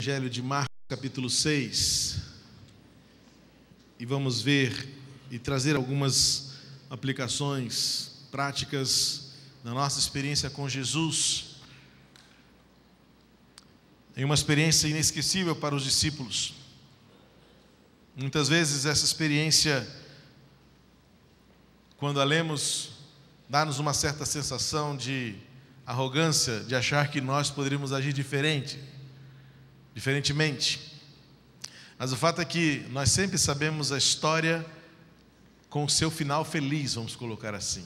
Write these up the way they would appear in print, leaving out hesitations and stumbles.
Evangelho de Marcos, capítulo 6, e vamos ver e trazer algumas aplicações práticas na nossa experiência com Jesus, em uma experiência inesquecível para os discípulos. Muitas vezes essa experiência, quando a lemos, dá-nos uma certa sensação de arrogância, de achar que nós poderíamos agir diferentemente. Mas o fato é que nós sempre sabemos a história com o seu final feliz, vamos colocar assim.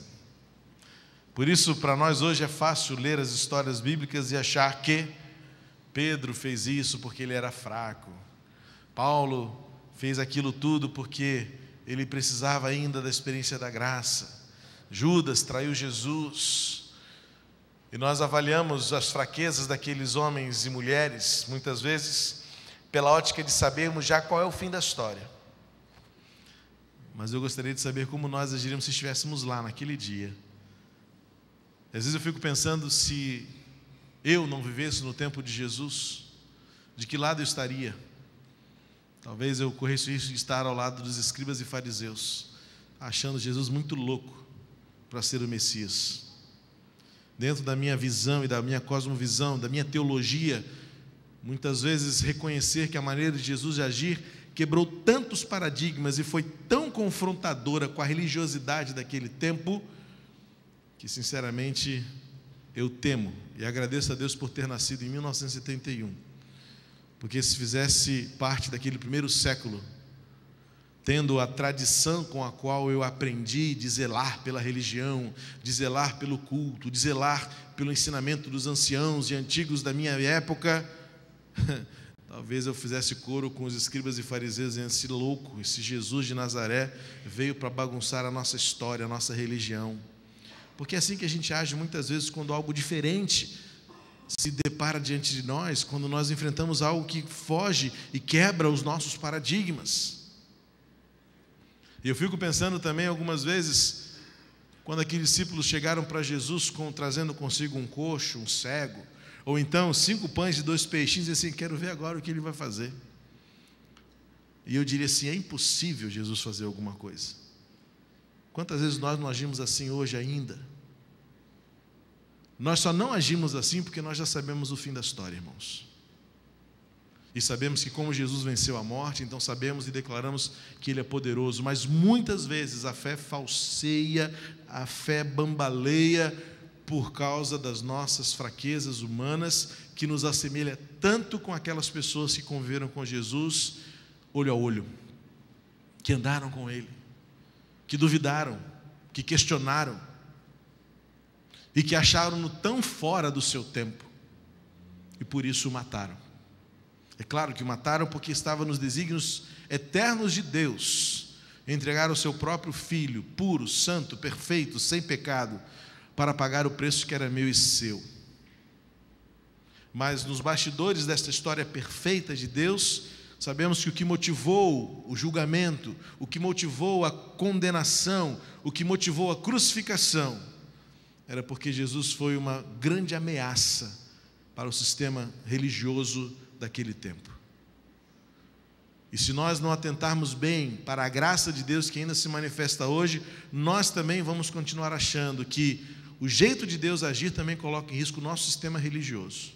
Por isso, para nós hoje é fácil ler as histórias bíblicas e achar que Pedro fez isso porque ele era fraco, Paulo fez aquilo tudo porque ele precisava ainda da experiência da graça, Judas traiu Jesus. E nós avaliamos as fraquezas daqueles homens e mulheres, muitas vezes, pela ótica de sabermos já qual é o fim da história. Mas eu gostaria de saber como nós agiríamos se estivéssemos lá naquele dia. Às vezes eu fico pensando, se eu não vivesse no tempo de Jesus, de que lado eu estaria? Talvez eu corresse o risco de estar ao lado dos escribas e fariseus, achando Jesus muito louco para ser o Messias. Dentro da minha visão e da minha cosmovisão, da minha teologia, muitas vezes reconhecer que a maneira de Jesus de agir quebrou tantos paradigmas e foi tão confrontadora com a religiosidade daquele tempo, que sinceramente eu temo e agradeço a Deus por ter nascido em 1971, porque se fizesse parte daquele primeiro século, tendo a tradição com a qual eu aprendi de zelar pela religião, de zelar pelo culto, de zelar pelo ensinamento dos anciãos e antigos da minha época, talvez eu fizesse coro com os escribas e fariseus, dizendo: esse louco, esse Jesus de Nazaré veio para bagunçar a nossa história, a nossa religião. Porque é assim que a gente age muitas vezes quando algo diferente se depara diante de nós, quando nós enfrentamos algo que foge e quebra os nossos paradigmas. E eu fico pensando também algumas vezes, quando aqueles discípulos chegaram para Jesus trazendo consigo um coxo, um cego, ou então 5 pães e 2 peixinhos, e assim, quero ver agora o que ele vai fazer. E eu diria assim, é impossível Jesus fazer alguma coisa. Quantas vezes nós não agimos assim hoje ainda? Nós só não agimos assim porque nós já sabemos o fim da história, irmãos. E sabemos que como Jesus venceu a morte, então sabemos e declaramos que Ele é poderoso. Mas muitas vezes a fé falseia, a fé bambaleia por causa das nossas fraquezas humanas, que nos assemelha tanto com aquelas pessoas que conviveram com Jesus, olho a olho, que andaram com Ele, que duvidaram, que questionaram, e que acharam-no tão fora do seu tempo, e por isso o mataram. É claro que o mataram porque estava nos desígnios eternos de Deus entregar o seu próprio Filho, puro, santo, perfeito, sem pecado, para pagar o preço que era meu e seu. Mas nos bastidores desta história perfeita de Deus, sabemos que o que motivou o julgamento, o que motivou a condenação, o que motivou a crucificação, era porque Jesus foi uma grande ameaça para o sistema religioso daquele tempo. E se nós não atentarmos bem para a graça de Deus que ainda se manifesta hoje, nós também vamos continuar achando que o jeito de Deus agir também coloca em risco o nosso sistema religioso.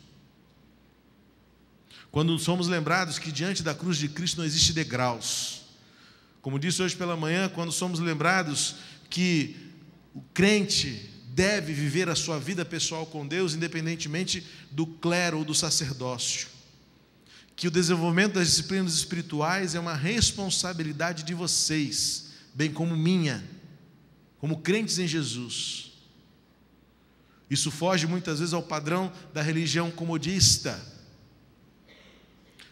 Quando somos lembrados que diante da cruz de Cristo não existe degraus, como disse hoje pela manhã, quando somos lembrados que o crente deve viver a sua vida pessoal com Deus, independentemente do clero ou do sacerdócio, que o desenvolvimento das disciplinas espirituais é uma responsabilidade de vocês, bem como minha, como crentes em Jesus. Isso foge muitas vezes ao padrão da religião comodista,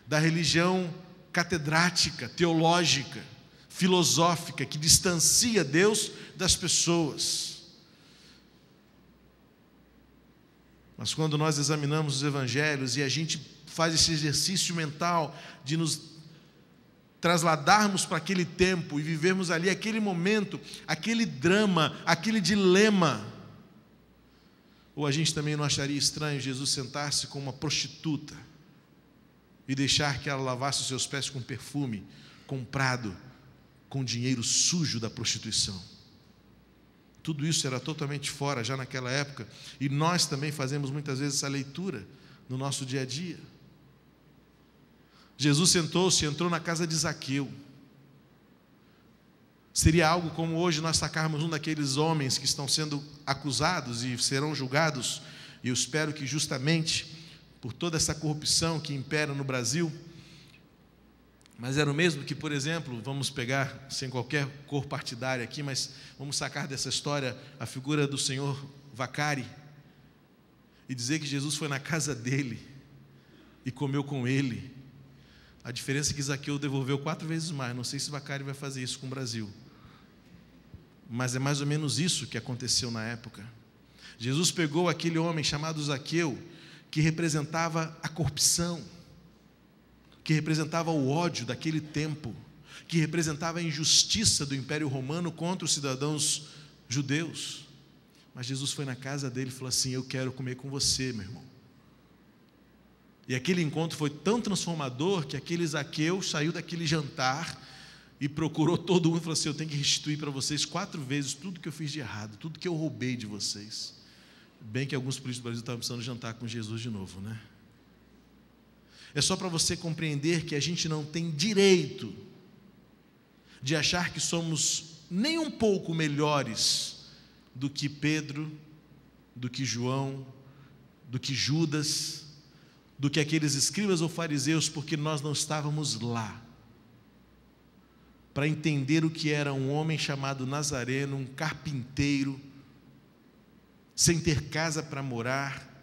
da religião catedrática, teológica, filosófica, que distancia Deus das pessoas. Mas quando nós examinamos os evangelhos e a gente faz esse exercício mental de nos trasladarmos para aquele tempo e vivermos ali aquele momento, aquele drama, aquele dilema, ou a gente também não acharia estranho Jesus sentar-se com uma prostituta, e deixar que ela lavasse os seus pés com perfume comprado com dinheiro sujo da prostituição. Tudo isso era totalmente fora já naquela época, e nós também fazemos muitas vezes essa leitura no nosso dia a dia. Jesus sentou-se e entrou na casa de Zaqueu. Seria algo como hoje nós sacarmos um daqueles homens que estão sendo acusados e serão julgados, e eu espero que justamente por toda essa corrupção que impera no Brasil, mas era o mesmo que, por exemplo, vamos pegar, sem qualquer cor partidária aqui, mas vamos sacar dessa história a figura do senhor Vacari, e dizer que Jesus foi na casa dele e comeu com ele. A diferença é que Zaqueu devolveu 4 vezes mais. Não sei se Vacari vai fazer isso com o Brasil, mas é mais ou menos isso que aconteceu na época. Jesus pegou aquele homem chamado Zaqueu, que representava a corrupção, que representava o ódio daquele tempo, que representava a injustiça do Império Romano contra os cidadãos judeus. Mas Jesus foi na casa dele e falou assim: eu quero comer com você, meu irmão. E aquele encontro foi tão transformador que aquele Zaqueu saiu daquele jantar e procurou todo mundo e falou assim: eu tenho que restituir para vocês 4 vezes tudo que eu fiz de errado, tudo que eu roubei de vocês. Bem que alguns políticos do Brasil estavam precisando jantar com Jesus de novo, né? É só para você compreender que a gente não tem direito de achar que somos nem um pouco melhores do que Pedro, do que João, do que Judas, do que aqueles escribas ou fariseus, porque nós não estávamos lá para entender o que era um homem chamado Nazareno, um carpinteiro, sem ter casa para morar,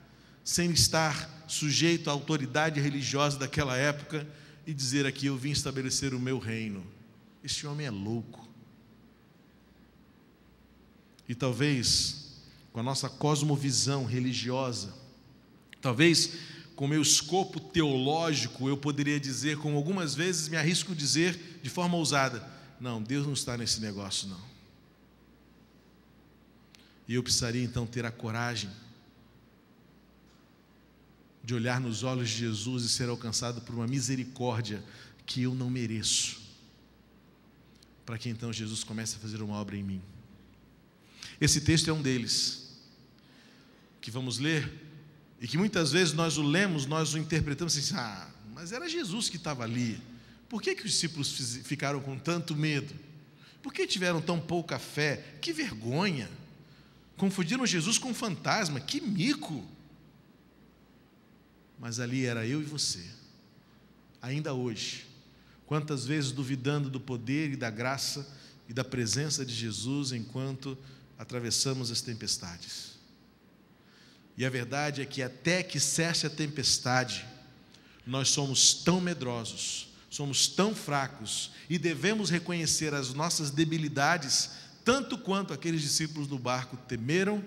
sem estar sujeito à autoridade religiosa daquela época, e dizer aqui: eu vim estabelecer o meu reino. Esse homem é louco. E talvez com a nossa cosmovisão religiosa, talvez com o meu escopo teológico, eu poderia dizer, como algumas vezes me arrisco a dizer de forma ousada: não, Deus não está nesse negócio não. E eu precisaria então ter a coragem de olhar nos olhos de Jesus e ser alcançado por uma misericórdia que eu não mereço, para que então Jesus comece a fazer uma obra em mim. Esse texto é um deles, que vamos ler, e que muitas vezes nós o lemos, nós o interpretamos assim: mas era Jesus que estava ali, por que os discípulos ficaram com tanto medo? Por que tiveram tão pouca fé? Que vergonha! Confundiram Jesus com um fantasma, que mico! Mas ali era eu e você, ainda hoje, quantas vezes duvidando do poder e da graça e da presença de Jesus enquanto atravessamos as tempestades. E a verdade é que até que cesse a tempestade, nós somos tão medrosos, somos tão fracos, e devemos reconhecer as nossas debilidades, tanto quanto aqueles discípulos no barco temeram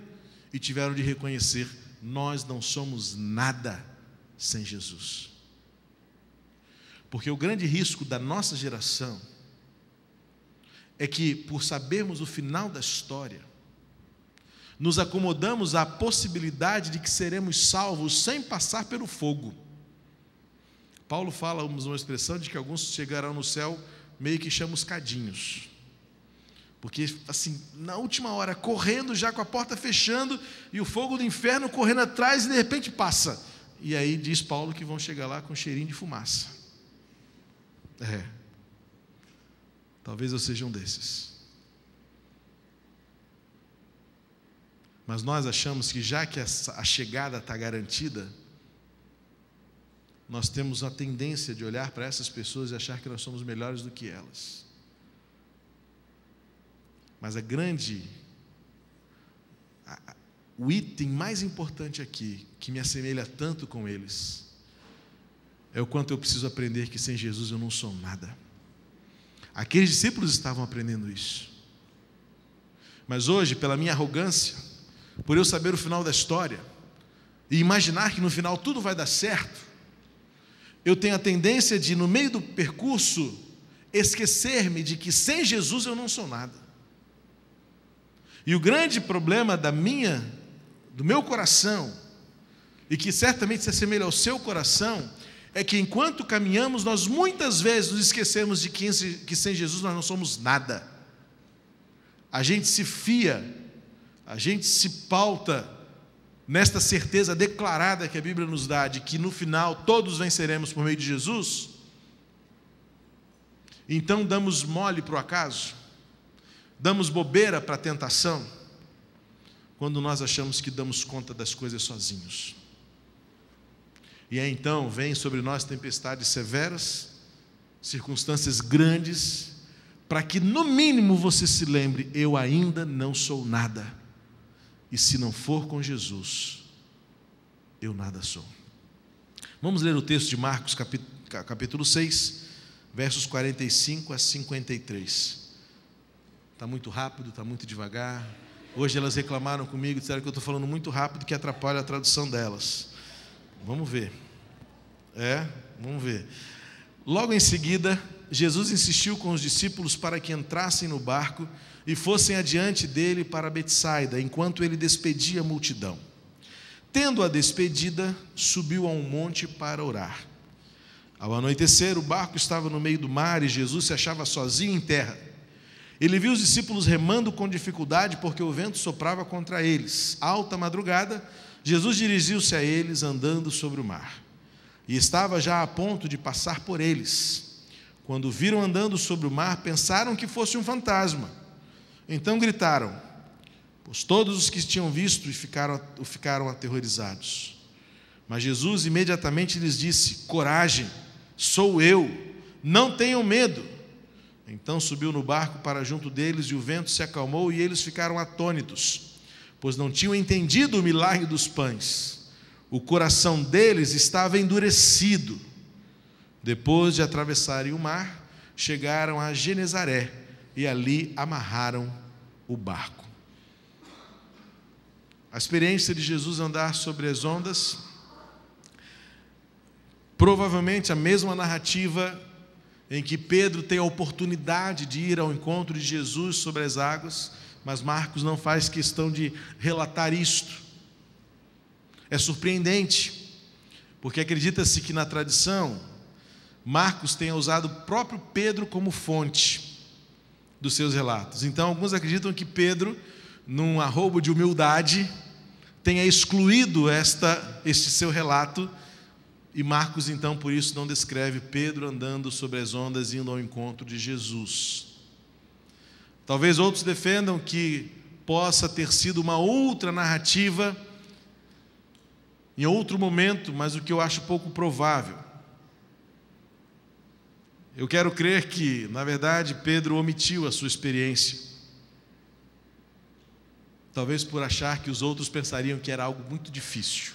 e tiveram de reconhecer: nós não somos nada sem Jesus. Porque o grande risco da nossa geração é que, por sabermos o final da história, nos acomodamos à possibilidade de que seremos salvos sem passar pelo fogo. Paulo fala uma expressão de que alguns chegarão no céu meio que chamuscadinhos, porque assim, na última hora, correndo já com a porta fechando e o fogo do inferno correndo atrás, e de repente passa. E aí diz Paulo que vão chegar lá com cheirinho de fumaça. Talvez eu seja um desses. Mas nós achamos que, já que a chegada está garantida, nós temos a tendência de olhar para essas pessoas e achar que nós somos melhores do que elas. Mas o item mais importante aqui, que me assemelha tanto com eles, é o quanto eu preciso aprender que sem Jesus eu não sou nada. Aqueles discípulos estavam aprendendo isso. Mas hoje, pela minha arrogância, por eu saber o final da história e imaginar que no final tudo vai dar certo, eu tenho a tendência de, no meio do percurso, esquecer-me de que sem Jesus eu não sou nada. E o grande problema do meu coração, e que certamente se assemelha ao seu coração, é que enquanto caminhamos, nós muitas vezes nos esquecemos de que sem Jesus nós não somos nada. A gente se fia, a gente se pauta nesta certeza declarada que a Bíblia nos dá, de que no final todos venceremos por meio de Jesus. Então damos mole para o acaso, damos bobeira para a tentação, quando nós achamos que damos conta das coisas sozinhos. E aí então vem sobre nós tempestades severas, circunstâncias grandes, para que no mínimo você se lembre: eu ainda não sou nada, e se não for com Jesus, eu nada sou. Vamos ler o texto de Marcos, capítulo 6, versos 45 a 53. Está muito rápido, está muito devagar. Hoje elas reclamaram comigo, disseram que eu estou falando muito rápido, que atrapalha a tradução delas. Vamos ver. Vamos ver. Logo em seguida, Jesus insistiu com os discípulos para que entrassem no barco e fossem adiante dele para Betsaida, enquanto ele despedia a multidão. Tendo-a despedida, subiu a um monte para orar. Ao anoitecer, o barco estava no meio do mar e Jesus se achava sozinho em terra. Ele viu os discípulos remando com dificuldade porque o vento soprava contra eles. Alta madrugada, Jesus dirigiu-se a eles andando sobre o mar. E estava já a ponto de passar por eles. Quando o viram andando sobre o mar, pensaram que fosse um fantasma. Então gritaram, pois todos os que tinham visto ficaram aterrorizados. Mas Jesus imediatamente lhes disse: coragem, sou eu, não tenham medo. Então subiu no barco para junto deles, e o vento se acalmou, e eles ficaram atônitos, pois não tinham entendido o milagre dos pães. O coração deles estava endurecido. Depois de atravessarem o mar, chegaram a Genezaré, e ali amarraram o barco. A experiência de Jesus andar sobre as ondas, provavelmente a mesma narrativa em que Pedro tem a oportunidade de ir ao encontro de Jesus sobre as águas, mas Marcos não faz questão de relatar isto. É surpreendente, porque acredita-se que na tradição, Marcos tenha usado o próprio Pedro como fonte dos seus relatos. Então, alguns acreditam que Pedro, num arrobo de humildade, tenha excluído este seu relato, e Marcos, então, por isso não descreve Pedro andando sobre as ondas, indo ao encontro de Jesus. Talvez outros defendam que possa ter sido uma outra narrativa, em outro momento, mas o que eu acho pouco provável. Eu quero crer que, na verdade, Pedro omitiu a sua experiência. Talvez por achar que os outros pensariam que era algo muito difícil,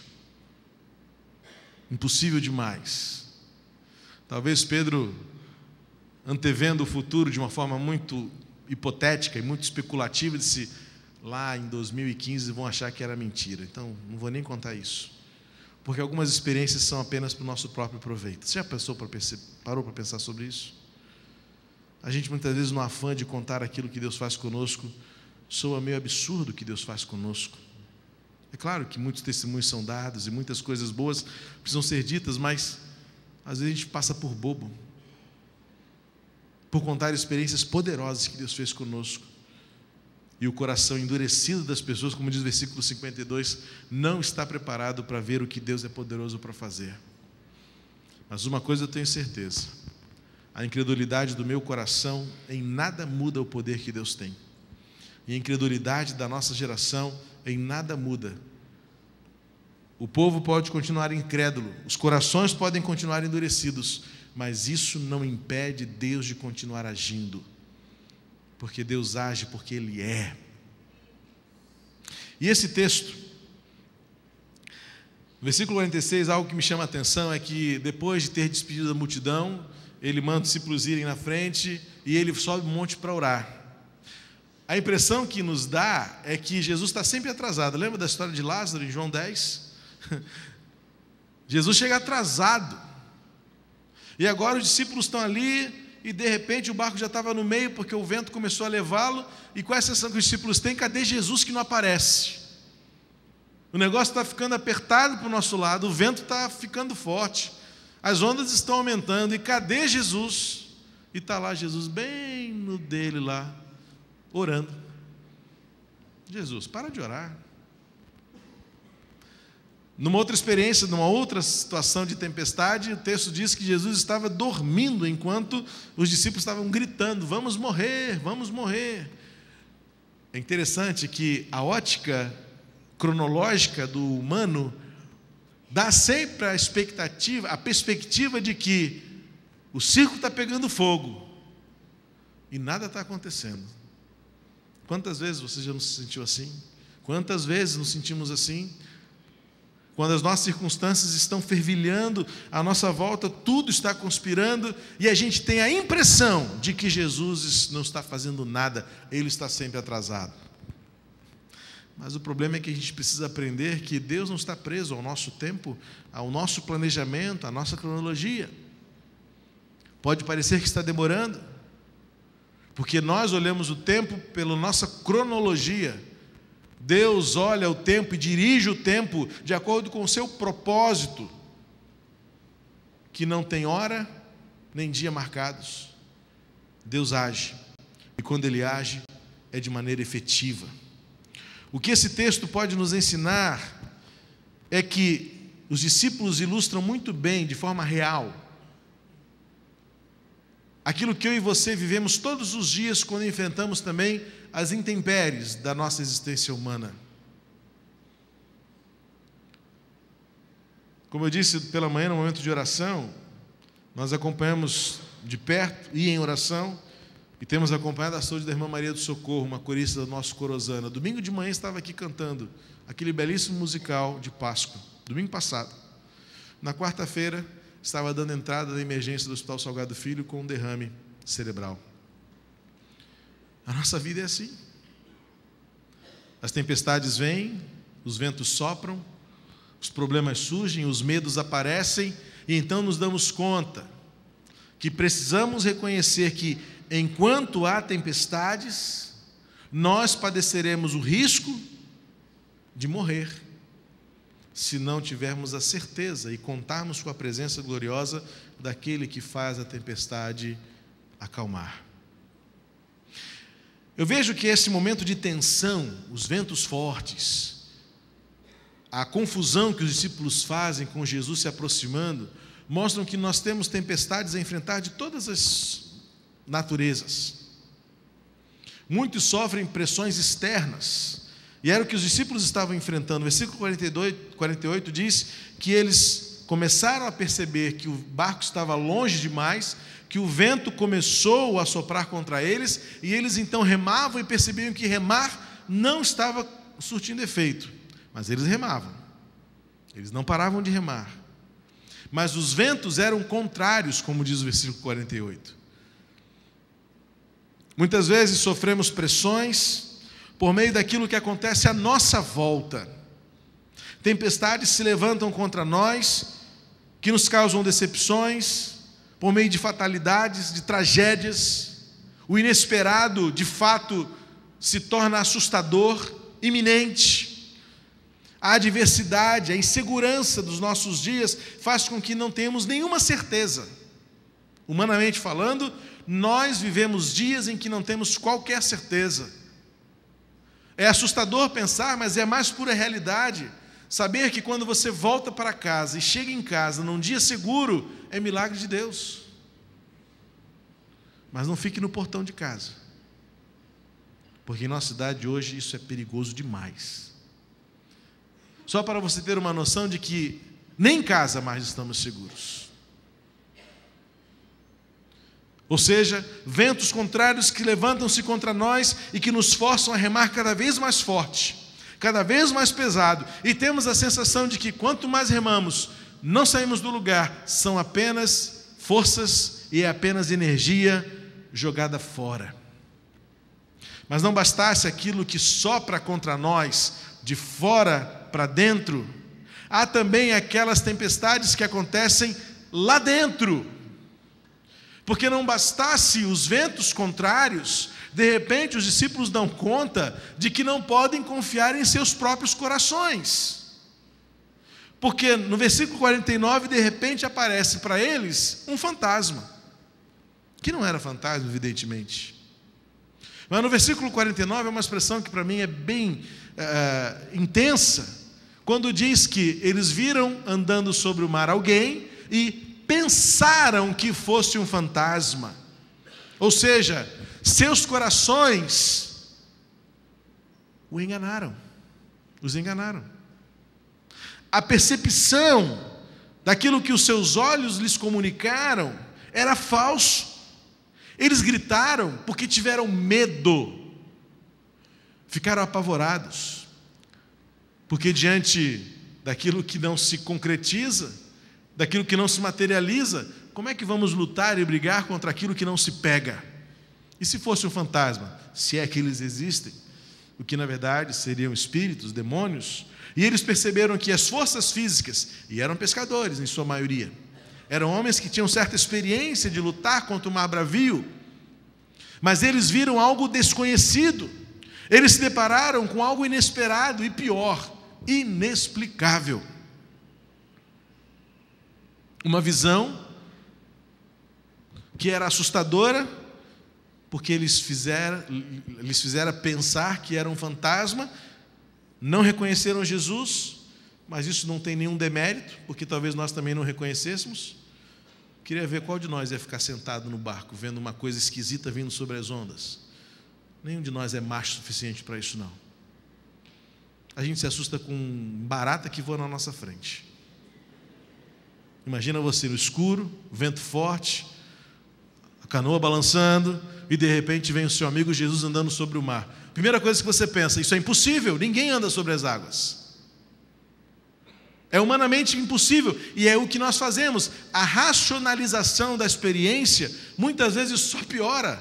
impossível demais. Talvez Pedro, antevendo o futuro de uma forma muito hipotética e muito especulativa, disse: lá em 2015 vão achar que era mentira, então não vou nem contar isso, porque algumas experiências são apenas para o nosso próprio proveito. Você já parou para pensar sobre isso? A gente muitas vezes, no afã de contar aquilo que Deus faz conosco, soa meio absurdo o que Deus faz conosco. É claro que muitos testemunhos são dados e muitas coisas boas precisam ser ditas, mas às vezes a gente passa por bobo, por contar experiências poderosas que Deus fez conosco. E o coração endurecido das pessoas, como diz o versículo 52, não está preparado para ver o que Deus é poderoso para fazer. Mas uma coisa eu tenho certeza: a incredulidade do meu coração em nada muda o poder que Deus tem. E a incredulidade da nossa geração em nada muda. O povo pode continuar incrédulo, os corações podem continuar endurecidos, mas isso não impede Deus de continuar agindo, porque Deus age porque Ele é. E esse texto, versículo 46, algo que me chama a atenção é que depois de ter despedido da multidão, Ele manda os discípulos irem na frente e Ele sobe um monte para orar. A impressão que nos dá é que Jesus está sempre atrasado. Lembra da história de Lázaro em João 10? Jesus chega atrasado. E agora os discípulos estão ali e de repente o barco já estava no meio porque o vento começou a levá-lo. E qual é a sensação que os discípulos têm? Cadê Jesus que não aparece? O negócio está ficando apertado para o nosso lado, o vento está ficando forte. As ondas estão aumentando, e cadê Jesus? E está lá Jesus bem no dele lá, orando. Jesus, para de orar. Numa outra experiência, numa outra situação de tempestade, o texto diz que Jesus estava dormindo enquanto os discípulos estavam gritando: vamos morrer, vamos morrer. É interessante que a ótica cronológica do humano dá sempre a perspectiva de que o circo está pegando fogo e nada está acontecendo. Quantas vezes você já não se sentiu assim? Quantas vezes nos sentimos assim? Quando as nossas circunstâncias estão fervilhando à nossa volta, tudo está conspirando e a gente tem a impressão de que Jesus não está fazendo nada, Ele está sempre atrasado. Mas o problema é que a gente precisa aprender que Deus não está preso ao nosso tempo, ao nosso planejamento, à nossa cronologia. Pode parecer que está demorando, porque nós olhamos o tempo pela nossa cronologia. Deus olha o tempo e dirige o tempo de acordo com o seu propósito, que não tem hora nem dia marcados. Deus age, e quando Ele age, é de maneira efetiva. O que esse texto pode nos ensinar é que os discípulos ilustram muito bem, de forma real, aquilo que eu e você vivemos todos os dias quando enfrentamos também as intempéries da nossa existência humana. Como eu disse pela manhã, no momento de oração, nós acompanhamos de perto e em oração, e temos acompanhado a saúde da irmã Maria do Socorro, uma corista do nosso Corozana. Domingo de manhã estava aqui cantando aquele belíssimo musical de Páscoa, domingo passado. Na quarta-feira, estava dando entrada na emergência do Hospital Salgado Filho com um derrame cerebral. A nossa vida é assim. As tempestades vêm, os ventos sopram, os problemas surgem, os medos aparecem, e então nos damos conta que precisamos reconhecer que, enquanto há tempestades, nós padeceremos o risco de morrer, se não tivermos a certeza e contarmos com a presença gloriosa daquele que faz a tempestade acalmar. Eu vejo que esse momento de tensão, os ventos fortes, a confusão que os discípulos fazem com Jesus se aproximando, mostram que nós temos tempestades a enfrentar de todas as naturezas. Muitos sofrem pressões externas, e era o que os discípulos estavam enfrentando. O versículo 48 diz que eles começaram a perceber que o barco estava longe demais, que o vento começou a soprar contra eles, e eles então remavam e percebiam que remar não estava surtindo efeito, mas eles remavam, eles não paravam de remar, mas os ventos eram contrários, como diz o versículo 48. Muitas vezes sofremos pressões por meio daquilo que acontece à nossa volta. Tempestades se levantam contra nós, que nos causam decepções, por meio de fatalidades, de tragédias. O inesperado, de fato, se torna assustador, iminente. A adversidade, a insegurança dos nossos dias faz com que não tenhamos nenhuma certeza. Humanamente falando, nós vivemos dias em que não temos qualquer certeza. É assustador pensar, mas é a mais pura realidade. Saber que quando você volta para casa e chega em casa num dia seguro, é milagre de Deus. Mas não fique no portão de casa, porque em nossa cidade hoje isso é perigoso demais. Só para você ter uma noção de que nem em casa mais estamos seguros. Ou seja, ventos contrários que levantam-se contra nós e que nos forçam a remar cada vez mais forte, cada vez mais pesado, e temos a sensação de que quanto mais remamos, não saímos do lugar, são apenas forças e é apenas energia jogada fora. Mas não bastasse aquilo que sopra contra nós, de fora para dentro, há também aquelas tempestades que acontecem lá dentro. Porque não bastasse os ventos contrários, de repente os discípulos dão conta de que não podem confiar em seus próprios corações. Porque no versículo 49, de repente, aparece para eles um fantasma, que não era fantasma, evidentemente. Mas no versículo 49 é uma expressão que para mim é bem intensa, quando diz que eles viram andando sobre o mar alguém e pensaram que fosse um fantasma. Ou seja, seus corações os enganaram. A percepção daquilo que os seus olhos lhes comunicaram era falso. Eles gritaram porque tiveram medo, ficaram apavorados, porque diante daquilo que não se concretiza, daquilo que não se materializa, como é que vamos lutar e brigar contra aquilo que não se pega? E se fosse um fantasma, se é que eles existem, o que na verdade seriam espíritos, demônios, e eles perceberam que as forças físicas, e eram pescadores em sua maioria, eram homens que tinham certa experiência de lutar contra o mar bravio, mas eles viram algo desconhecido, eles se depararam com algo inesperado e pior, inexplicável. Uma visão que era assustadora, porque eles fizeram pensar que era um fantasma, não reconheceram Jesus, mas isso não tem nenhum demérito, porque talvez nós também não reconhecêssemos. Queria ver qual de nós ia ficar sentado no barco, vendo uma coisa esquisita vindo sobre as ondas. Nenhum de nós é macho suficiente para isso, não. A gente se assusta com barata que voa na nossa frente. Imagina você no escuro, vento forte, a canoa balançando, e de repente vem o seu amigo Jesus andando sobre o mar. Primeira coisa que você pensa, isso é impossível, ninguém anda sobre as águas. É humanamente impossível, e é o que nós fazemos. A racionalização da experiência, muitas vezes só piora.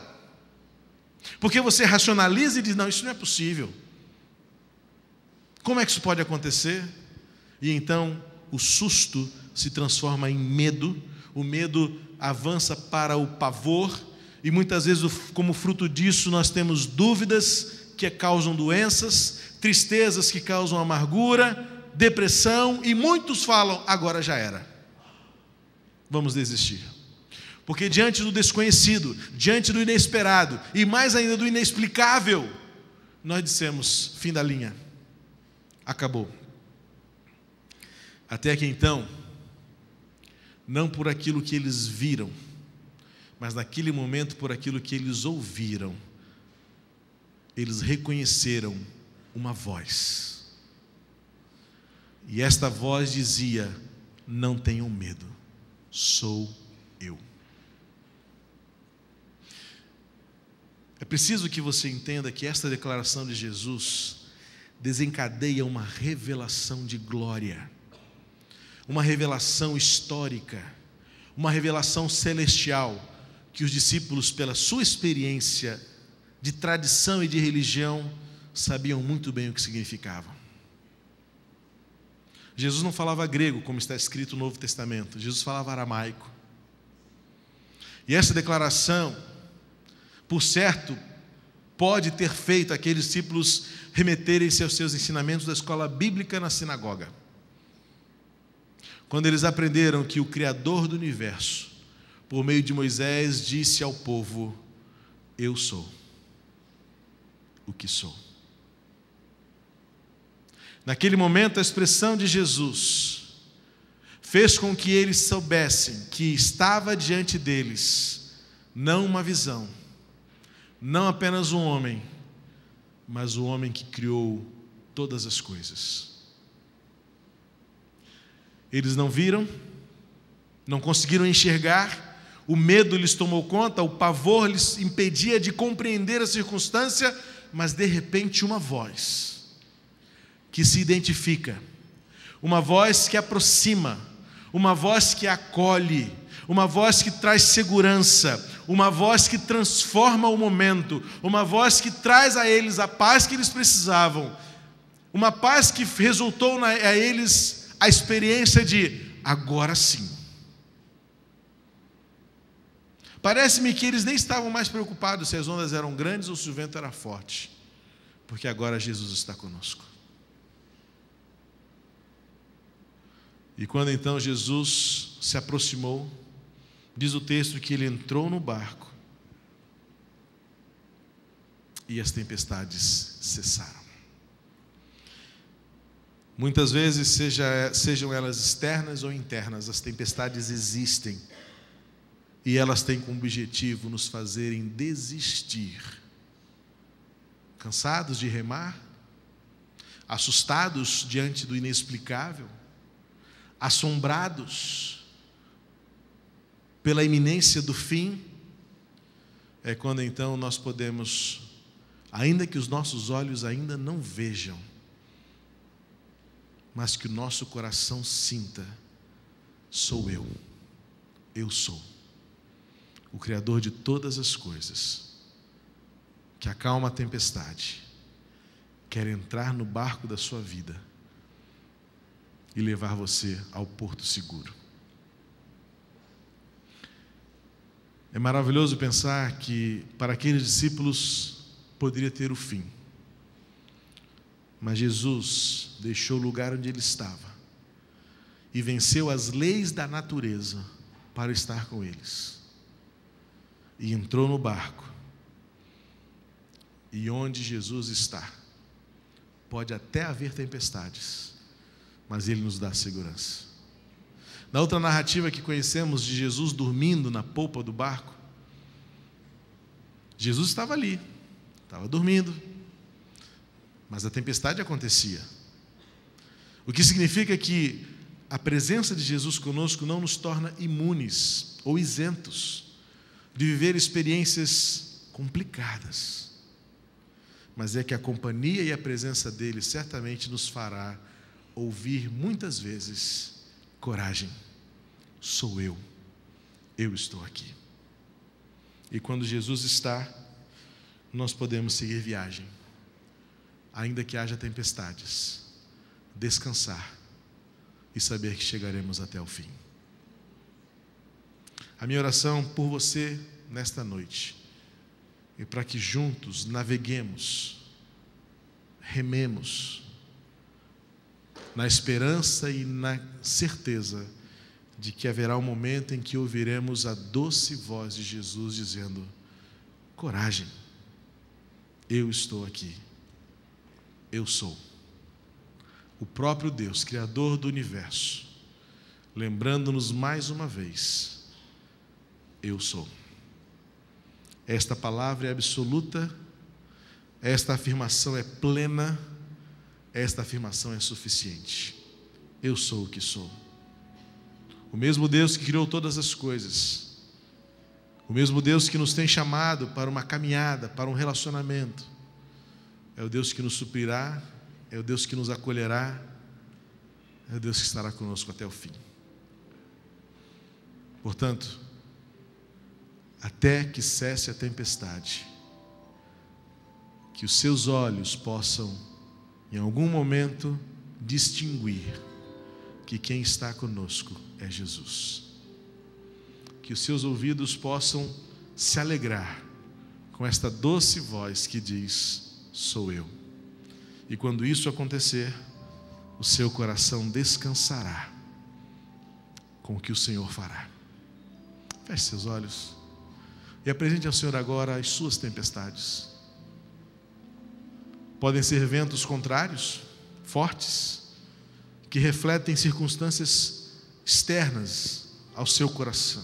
Porque você racionaliza e diz, não, isso não é possível. Como é que isso pode acontecer? E então o susto se transforma em medo, o medo avança para o pavor, e muitas vezes, como fruto disso, nós temos dúvidas que causam doenças, tristezas que causam amargura, depressão, e muitos falam, agora já era, vamos desistir. Porque diante do desconhecido, diante do inesperado, e mais ainda do inexplicável, nós dissemos, fim da linha, acabou. Até que então, não por aquilo que eles viram, mas naquele momento por aquilo que eles ouviram, eles reconheceram uma voz. E esta voz dizia, não tenham medo, sou eu. É preciso que você entenda que esta declaração de Jesus desencadeia uma revelação de glória, uma revelação histórica, uma revelação celestial, que os discípulos, pela sua experiência de tradição e de religião, sabiam muito bem o que significava. Jesus não falava grego, como está escrito no Novo Testamento, Jesus falava aramaico. E essa declaração, por certo, pode ter feito aqueles discípulos remeterem-se aos seus ensinamentos da escola bíblica na sinagoga, quando eles aprenderam que o Criador do universo, por meio de Moisés, disse ao povo, eu sou o que sou. Naquele momento, a expressão de Jesus fez com que eles soubessem que estava diante deles, não uma visão, não apenas um homem, mas o homem que criou todas as coisas. Eles não viram, não conseguiram enxergar, o medo lhes tomou conta, o pavor lhes impedia de compreender a circunstância, mas de repente uma voz que se identifica, uma voz que aproxima, uma voz que acolhe, uma voz que traz segurança, uma voz que transforma o momento, uma voz que traz a eles a paz que eles precisavam, uma paz que resultou a eles a experiência de agora sim. Parece-me que eles nem estavam mais preocupados se as ondas eram grandes ou se o vento era forte, porque agora Jesus está conosco. E quando então Jesus se aproximou, diz o texto que ele entrou no barco e as tempestades cessaram. Muitas vezes, sejam elas externas ou internas, as tempestades existem e elas têm como objetivo nos fazerem desistir. Cansados de remar, assustados diante do inexplicável, assombrados pela iminência do fim, é quando então nós podemos, ainda que os nossos olhos ainda não vejam, mas que o nosso coração sinta: sou eu sou o Criador de todas as coisas, que acalma a tempestade, quer entrar no barco da sua vida e levar você ao porto seguro. É maravilhoso pensar que para aqueles discípulos poderia ter o fim, mas Jesus deixou o lugar onde ele estava e venceu as leis da natureza para estar com eles, e entrou no barco. E onde Jesus está, pode até haver tempestades, mas Ele nos dá segurança. Na outra narrativa que conhecemos de Jesus dormindo na polpa do barco, Jesus estava ali, estava dormindo, mas a tempestade acontecia. O que significa que a presença de Jesus conosco não nos torna imunes ou isentos de viver experiências complicadas, mas é que a companhia e a presença dele certamente nos fará ouvir muitas vezes: coragem, sou eu estou aqui. E quando Jesus está, nós podemos seguir viagem, ainda que haja tempestades, descansar e saber que chegaremos até o fim. A minha oração por você nesta noite é para que juntos naveguemos, rememos, na esperança e na certeza de que haverá um momento em que ouviremos a doce voz de Jesus dizendo: coragem, eu estou aqui, eu sou. O próprio Deus, Criador do universo, lembrando-nos mais uma vez: eu sou. Esta palavra é absoluta, esta afirmação é plena, esta afirmação é suficiente. Eu sou o que sou. O mesmo Deus que criou todas as coisas, o mesmo Deus que nos tem chamado para uma caminhada, para um relacionamento, é o Deus que nos suprirá, é o Deus que nos acolherá, é o Deus que estará conosco até o fim. Portanto, até que cesse a tempestade, que os seus olhos possam, em algum momento, distinguir que quem está conosco é Jesus. Que os seus ouvidos possam se alegrar com esta doce voz que diz: sou eu. E quando isso acontecer, o seu coração descansará com o que o Senhor fará. Feche seus olhos e apresente ao Senhor agora as suas tempestades. Podem ser ventos contrários, fortes, que refletem circunstâncias externas ao seu coração.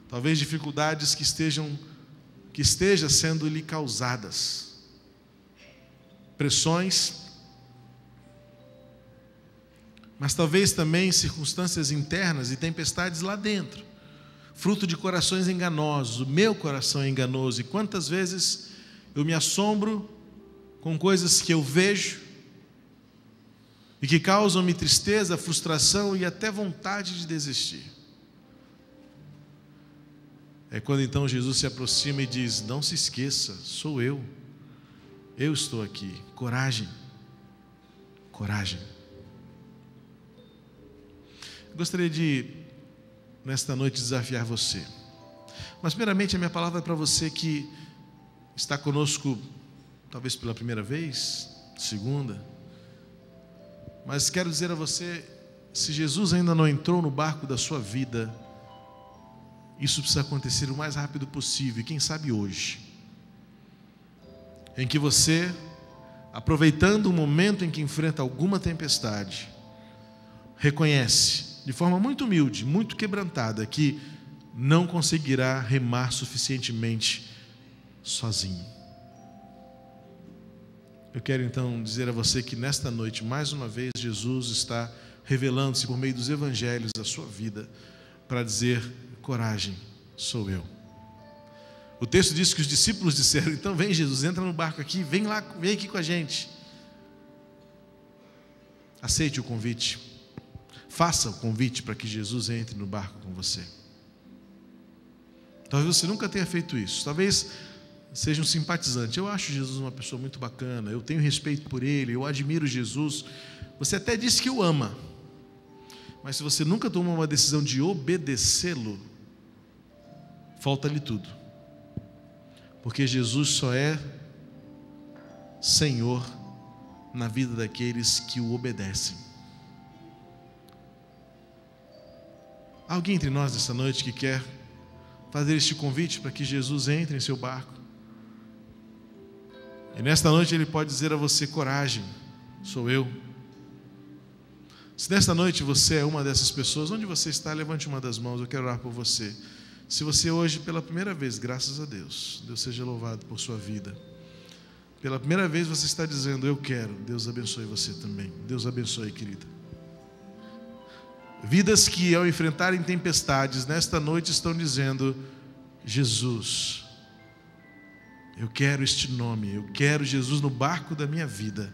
Talvez dificuldades que esteja sendo lhe causadas, pressões, mas talvez também circunstâncias internas e tempestades lá dentro, fruto de corações enganosos. O meu coração é enganoso, e quantas vezes eu me assombro com coisas que eu vejo e que causam-me tristeza, frustração e até vontade de desistir. É quando então Jesus se aproxima e diz: não se esqueça, sou eu estou aqui. Coragem, coragem. Eu gostaria de, nesta noite, desafiar você. Mas primeiramente a minha palavra é para você que está conosco, talvez pela primeira vez, segunda. Mas quero dizer a você Se Jesus ainda não entrou no barco da sua vida, isso precisa acontecer o mais rápido possível, e quem sabe hoje, em que você, aproveitando o momento em que enfrenta alguma tempestade, reconhece, de forma muito humilde, muito quebrantada, que não conseguirá remar suficientemente sozinho. Eu quero então dizer a você que nesta noite, mais uma vez, Jesus está revelando-se por meio dos evangelhos da sua vida, para dizer: coragem, sou eu. O texto diz que os discípulos disseram: então vem Jesus, entra no barco aqui, vem lá, vem aqui com a gente. Aceite o convite, faça o convite para que Jesus entre no barco com você. Talvez você nunca tenha feito isso, talvez seja um simpatizante. Eu acho Jesus uma pessoa muito bacana, eu tenho respeito por Ele, eu admiro Jesus. Você até disse que o ama, mas se você nunca tomou uma decisão de obedecê-lo, falta-lhe tudo. Porque Jesus só é Senhor na vida daqueles que o obedecem. Há alguém entre nós nessa noite que quer fazer este convite para que Jesus entre em seu barco? E nesta noite Ele pode dizer a você: coragem, sou eu. Se nesta noite você é uma dessas pessoas, onde você está, levante uma das mãos, eu quero orar por você. Se você hoje, pela primeira vez, graças a Deus, Deus seja louvado por sua vida, pela primeira vez você está dizendo: eu quero, Deus abençoe você também. Deus abençoe, querida. Vidas que, ao enfrentarem tempestades, nesta noite estão dizendo: Jesus, eu quero este nome, eu quero Jesus no barco da minha vida,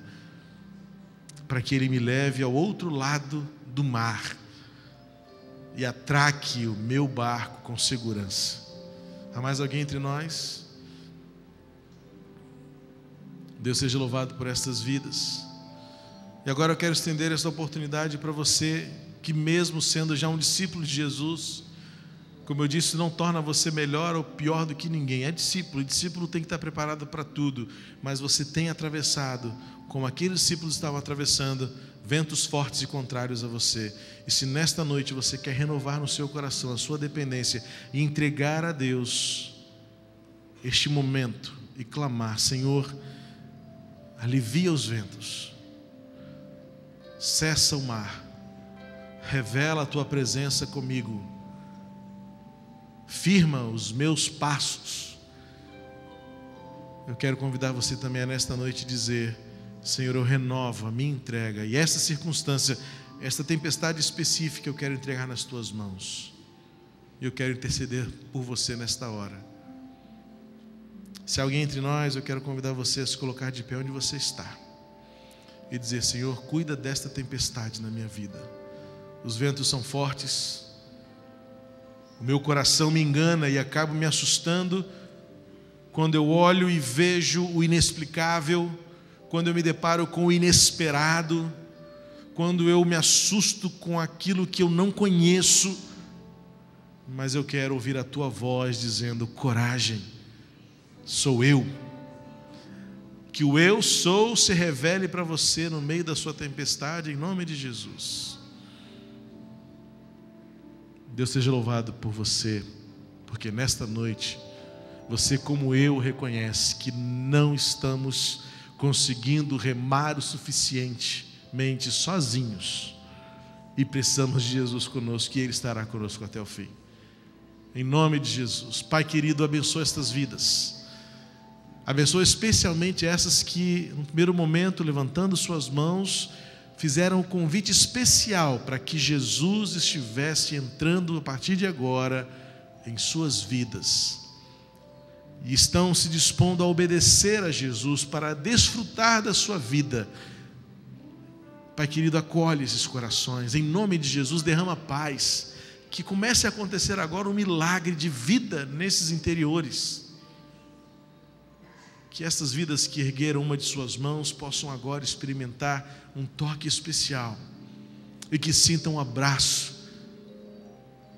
para que Ele me leve ao outro lado do mar e atraque o meu barco com segurança. Há mais alguém entre nós? Deus seja louvado por estas vidas. E agora eu quero estender esta oportunidade para você que, mesmo sendo já um discípulo de Jesus, como eu disse, não torna você melhor ou pior do que ninguém. É discípulo, e discípulo tem que estar preparado para tudo, mas você tem atravessado, como aqueles discípulos estavam atravessando, ventos fortes e contrários a você. E se nesta noite você quer renovar no seu coração a sua dependência e entregar a Deus este momento e clamar: Senhor, alivia os ventos, cessa o mar, revela a Tua presença comigo, firma os meus passos. Eu quero convidar você também a nesta noite dizer: Senhor, eu renovo a minha entrega, e essa circunstância, esta tempestade específica, eu quero entregar nas Tuas mãos. Eu quero interceder por você nesta hora. Se há alguém entre nós, eu quero convidar você a se colocar de pé onde você está e dizer: Senhor, cuida desta tempestade na minha vida. Os ventos são fortes, o meu coração me engana e acabo me assustando quando eu olho e vejo o inexplicável, quando eu me deparo com o inesperado, quando eu me assusto com aquilo que eu não conheço. Mas eu quero ouvir a Tua voz dizendo: coragem, sou eu. Que o eu sou se revele para você no meio da sua tempestade, em nome de Jesus. Deus seja louvado por você, porque nesta noite, você, como eu, reconhece que não estamos conseguindo remar o suficientemente sozinhos, e precisamos de Jesus conosco, e Ele estará conosco até o fim. Em nome de Jesus. Pai querido, abençoa estas vidas, abençoa especialmente essas que, no primeiro momento, levantando suas mãos, fizeram um convite especial para que Jesus estivesse entrando a partir de agora em suas vidas, e estão se dispondo a obedecer a Jesus para desfrutar da sua vida. Pai querido, acolhe esses corações, em nome de Jesus. Derrama paz, que comece a acontecer agora um milagre de vida nesses interiores, que estas vidas que ergueram uma de suas mãos possam agora experimentar um toque especial, e que sintam um abraço,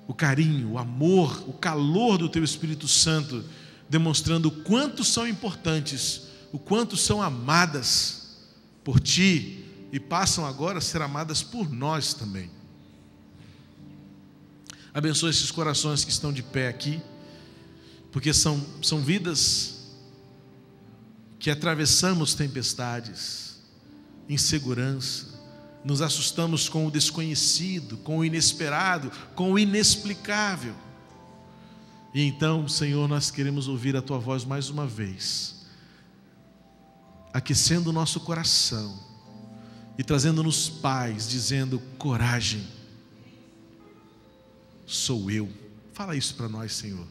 o carinho, o amor, o calor do Teu Espírito Santo, demonstrando o quanto são importantes, o quanto são amadas por Ti, e passam agora a ser amadas por nós também. Abençoa esses corações que estão de pé aqui, porque são vidas que atravessamos tempestades, insegurança, nos assustamos com o desconhecido, com o inesperado, com o inexplicável. E então, Senhor, nós queremos ouvir a Tua voz mais uma vez, aquecendo o nosso coração e trazendo-nos paz, dizendo: coragem, sou eu. Fala isso para nós, Senhor.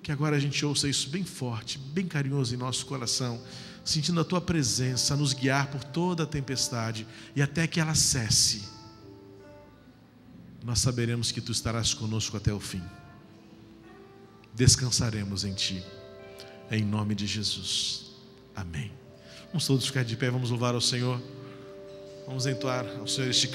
Que agora a gente ouça isso bem forte, bem carinhoso em nosso coração, sentindo a Tua presença a nos guiar por toda a tempestade e até que ela cesse. Nós saberemos que Tu estarás conosco até o fim. Descansaremos em Ti, em nome de Jesus. Amém. Vamos todos ficar de pé, vamos louvar ao Senhor, vamos entoar ao Senhor este cântico.